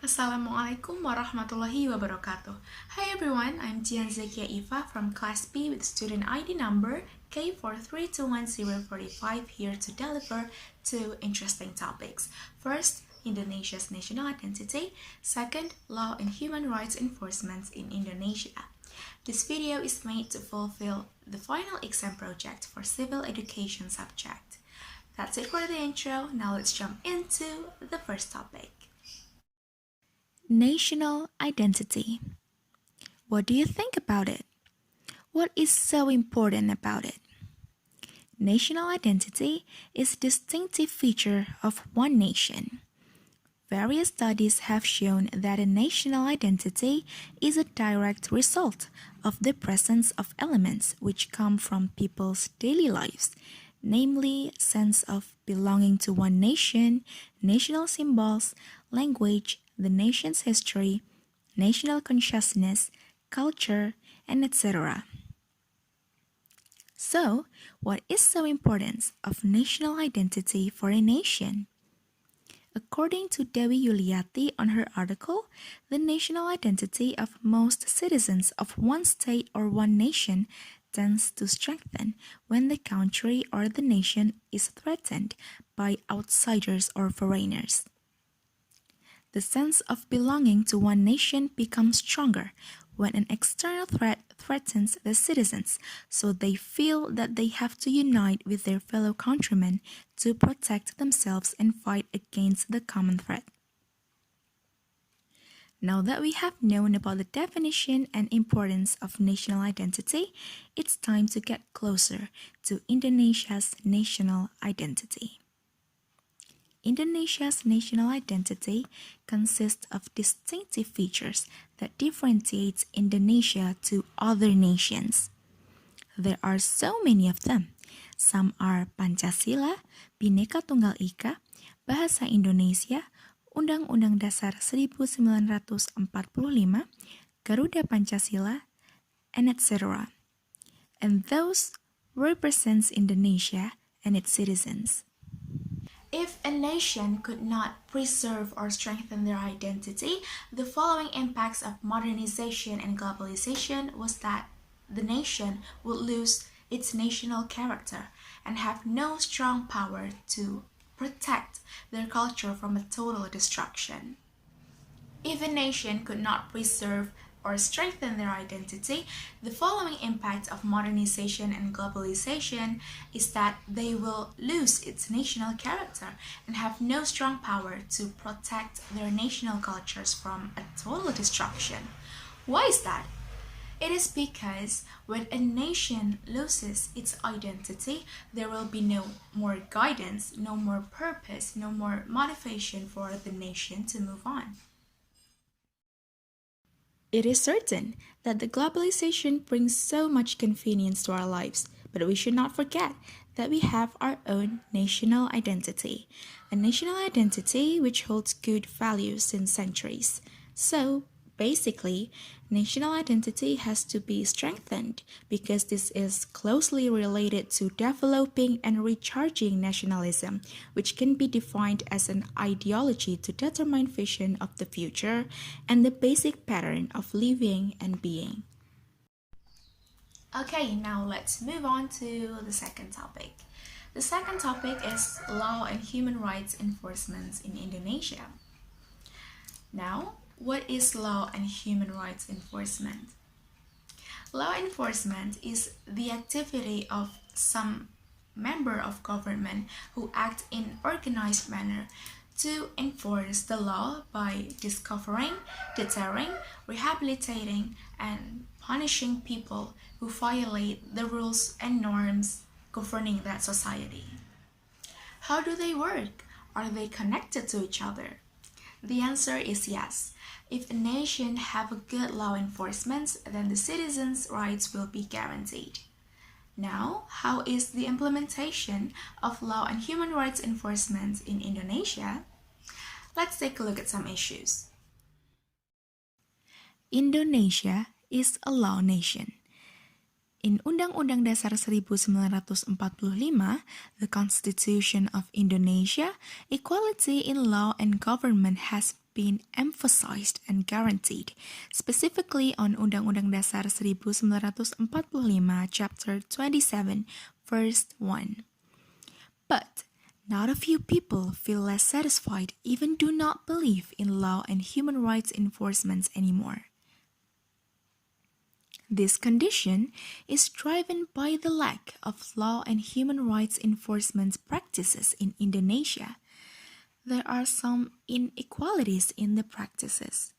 Assalamualaikum warahmatullahi wabarakatuh. Hi everyone, I'm Jihan Zakiya Iffah from Class B with student ID number K4321045 here to deliver two interesting topics. First, Indonesia's national identity. Second, law and human rights enforcement in Indonesia. This video is made to fulfill the final exam project for civil education subject. That's it for the intro. Now let's jump into the first topic. National identity. What do you think about it? What is so important about it? National identity is a distinctive feature of one nation. Various studies have shown that a national identity is a direct result of the presence of elements which come from people's daily lives, namely sense of belonging to one nation, national symbols, language, the nation's history, national consciousness, culture, and etc. So, what is so important of national identity for a nation? According to Dewi Yuliati on her article, the national identity of most citizens of one state or one nation tends to strengthen when the country or the nation is threatened by outsiders or foreigners. The sense of belonging to one nation becomes stronger when an external threat threatens the citizens, so they feel that they have to unite with their fellow countrymen to protect themselves and fight against the common threat. Now that we have known about the definition and importance of national identity, it's time to get closer to Indonesia's national identity. Indonesia's national identity consists of distinctive features that differentiate Indonesia to other nations. There are so many of them. Some are Pancasila, Bhinneka Tunggal Ika, Bahasa Indonesia, Undang-Undang Dasar 1945, Garuda Pancasila, and etc. And those represents Indonesia and its citizens. If a nation could not preserve or strengthen their identity, the following impacts of modernization and globalization was that the nation would lose its national character and have no strong power to protect their culture from a total destruction. If a nation could not preserve or strengthen their identity, the following impact of modernization and globalization is that they will lose its national character and have no strong power to protect their national cultures from a total destruction. Why is that? It is because when a nation loses its identity, there will be no more guidance, no more purpose, no more motivation for the nation to move on. It is certain that the globalization brings so much convenience to our lives, but we should not forget that we have our own national identity, a national identity which holds good values since centuries. So, basically, national identity has to be strengthened because this is closely related to developing and recharging nationalism, which can be defined as an ideology to determine vision of the future and the basic pattern of living and being. Okay, now let's move on to the second topic. The second topic is law and human rights enforcement in Indonesia. Now, what is law and human rights enforcement? Law enforcement is the activity of some member of government who act in organized manner to enforce the law by discovering, deterring, rehabilitating, and punishing people who violate the rules and norms governing that society. How do they work? Are they connected to each other? The answer is yes. If a nation have a good law enforcement, then the citizens' rights will be guaranteed. Now, how is the implementation of law and human rights enforcement in Indonesia? Let's take a look at some issues. Indonesia is a law nation. In Undang-Undang Dasar 1945, the Constitution of Indonesia, equality in law and government has been emphasized and guaranteed, specifically on Undang-Undang Dasar 1945, Chapter 27, Verse 1. But not a few people feel less satisfied, even do not believe in law and human rights enforcement anymore. This condition is driven by the lack of law and human rights enforcement practices in Indonesia. There are some inequalities in the practices.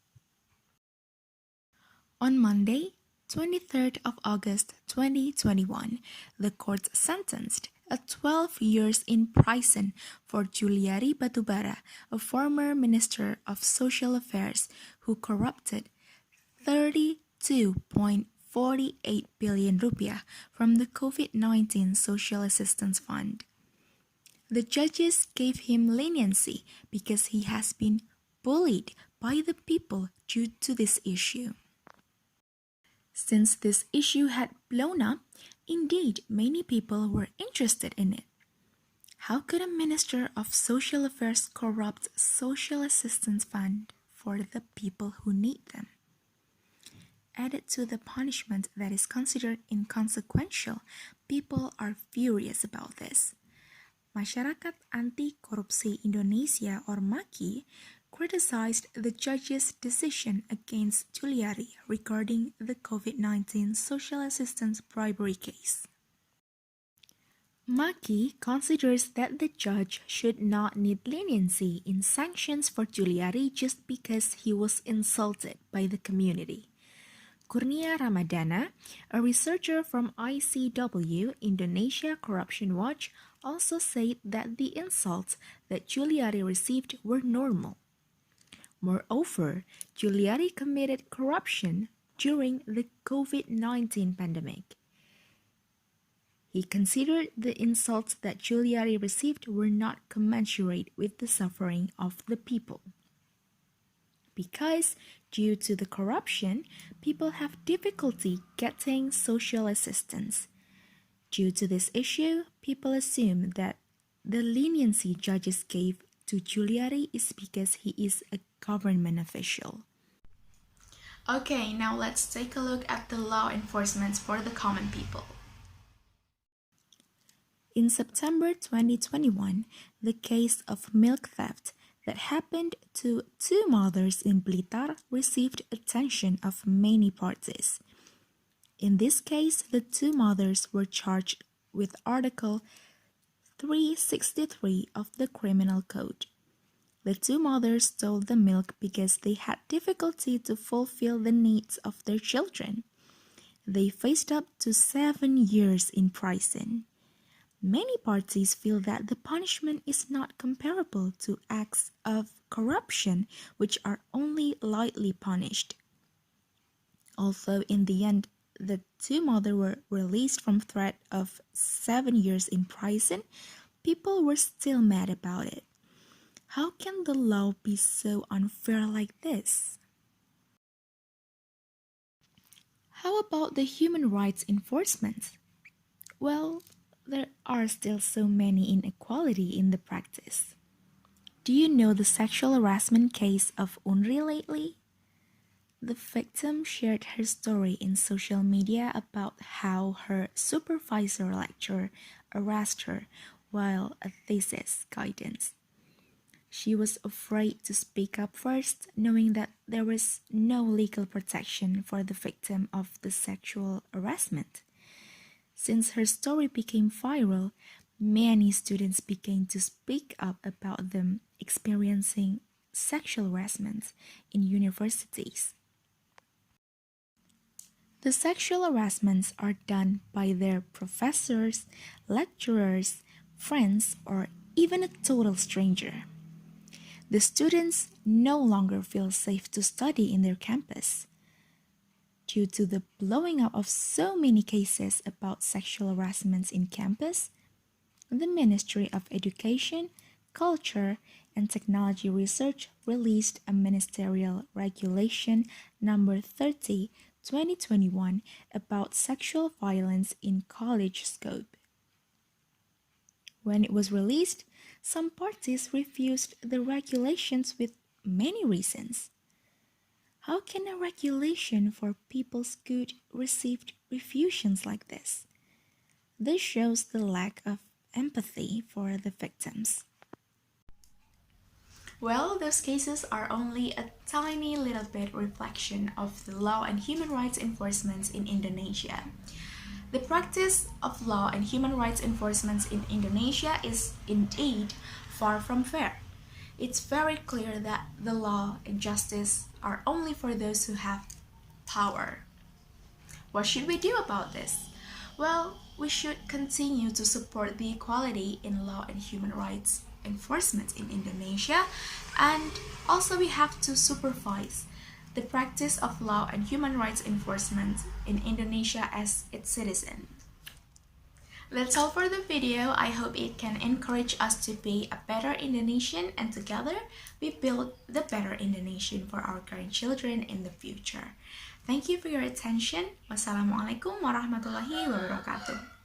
On Monday, 23rd of August 2021, the court sentenced a 12 years in prison for Juliari Batubara, a former Minister of Social Affairs who corrupted 32.48 billion rupiah from the COVID-19 Social Assistance Fund. The judges gave him leniency because he has been bullied by the people due to this issue. Since this issue had blown up, indeed many people were interested in it. How could a Minister of Social Affairs corrupt Social Assistance Fund for the people who need them? Added to the punishment that is considered inconsequential, people are furious about this. Masyarakat Anti Korupsi Indonesia or MAKI criticized the judge's decision against Juliari regarding the COVID-19 social assistance bribery case. MAKI considers that the judge should not need leniency in sanctions for Juliari just because he was insulted by the community. Kurnia Ramadana, a researcher from ICW, Indonesia Corruption Watch, also said that the insults that Juliari received were normal. Moreover, Juliari committed corruption during the COVID-19 pandemic. He considered the insults that Juliari received were not commensurate with the suffering of the people. Because, due to the corruption, people have difficulty getting social assistance. Due to this issue, people assume that the leniency judges gave to Juliari is because he is a government official. Okay, now let's take a look at the law enforcement for the common people. In September 2021, the case of milk theft that happened to two mothers in Blitar received attention of many parties. In this case, the two mothers were charged with Article 363 of the Criminal Code. The two mothers stole the milk because they had difficulty to fulfill the needs of their children. They faced up to 7 years in prison. Many parties feel that the punishment is not comparable to acts of corruption, which are only lightly punished. Although in the end, the two mothers were released from threat of 7 years in prison, people were still mad about it. How can the law be so unfair like this? How about the human rights enforcement? Well, there are still so many inequality in the practice. Do you know the sexual harassment case of Unri lately? The victim shared her story in social media about how her supervisor lecturer harassed her while a thesis guidance. She was afraid to speak up first, knowing that there was no legal protection for the victim of the sexual harassment. Since her story became viral, many students began to speak up about them experiencing sexual harassment in universities. The sexual harassments are done by their professors, lecturers, friends, or even a total stranger. The students no longer feel safe to study in their campus. Due to the blowing up of so many cases about sexual harassment in campus, the Ministry of Education, Culture, and Technology Research released a ministerial regulation number 30, 2021 about sexual violence in college scope. When it was released, some parties refused the regulations with many reasons. How can a regulation for people's good receive refusions like this? This shows the lack of empathy for the victims. Well, those cases are only a tiny little bit reflection of the law and human rights enforcement in Indonesia. The practice of law and human rights enforcement in Indonesia is indeed far from fair. It's very clear that the law and justice are only for those who have power. What should we do about this? Well, we should continue to support the equality in law and human rights enforcement in Indonesia, and also we have to supervise the practice of law and human rights enforcement in Indonesia as its citizen. That's all for the video. I hope it can encourage us to be a better Indonesian, and together we build the better Indonesian for our grandchildren in the future. Thank you for your attention. Wassalamualaikum warahmatullahi wabarakatuh.